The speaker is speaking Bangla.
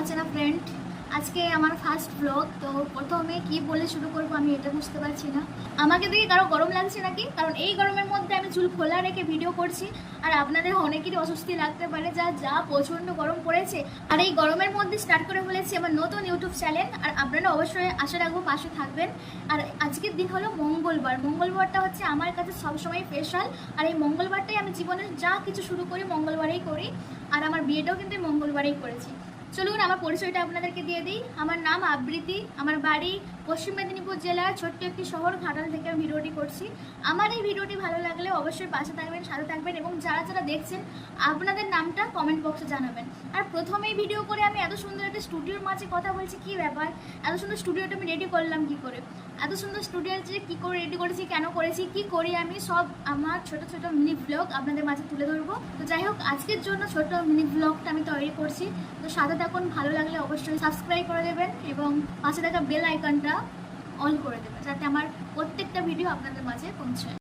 অচেনা ফ্রেন্ড। আজকে আমার ফার্স্ট ব্লগ। তো প্রথমে কি বলে শুরু করবো আমি এটা বুঝতে পারছি না। আমাকে দেখে কারো গরম লাগছে নাকি? কারণ এই গরমের মধ্যে আমি চুল খোলা রেখে ভিডিও করছি, আর আপনাদের অনেকেরই অস্বস্তি লাগতে পারে, যা প্রচণ্ড গরম পড়েছে। আর এই গরমের মধ্যে স্টার্ট করে ফেলেছি আমার নতুন ইউটিউব চ্যানেল, আর আপনারা অবশ্যই আশা রাখবো পাশে থাকবেন। আর আজকের দিন হলো মঙ্গলবার। মঙ্গলবারটা হচ্ছে আমার কাছে সবসময় স্পেশাল। আর এই মঙ্গলবারটাই আমি জীবনে যা কিছু শুরু করি মঙ্গলবারেই করি, আর আমার বিয়েটাও কিন্তু মঙ্গলবারেই করেছি। চলুন আমার পরিচয়টা আপনাদেরকে দিয়ে দিই। আমার নাম আবৃতি, আমার বাড়ি পশ্চিম মেদিনীপুর জেলার ছোট্ট একটি শহর ঘাটাল থেকে আমি ভিডিওটি করছি। আমার এই ভিডিওটি ভালো লাগলে অবশ্যই পাশে থাকবেন, সাথে থাকবেন, এবং যারা যারা দেখছেন আপনাদের নামটা কমেন্ট বক্সে জানাবেন। আর প্রথমেই ভিডিও করে আমি এত সুন্দর একটা স্টুডিওর মাঝে কথা বলছি, কী ব্যাপার? এত সুন্দর স্টুডিওটা আমি রেডি করলাম কী করে? এত সুন্দর স্টুডিও যে কী করে রেডি করেছি, কেন করেছি, কি করি আমি, সব আমার ছোট ছোট মিনি ব্লগ আপনাদের মাঝে তুলে ধরবো। তো যাই হোক, আজকের জন্য ছোট মিনি ব্লগটা আমি তৈরি করছি। তো সাথে থাকুন, ভালো লাগলে অবশ্যই সাবস্ক্রাইব করে দেবেন এবং পাশে থাকা বেল আইকনটা অন করে দেবেন, যাতে আমার প্রত্যেকটা ভিডিও আপনাদের মাঝে পৌঁছায়।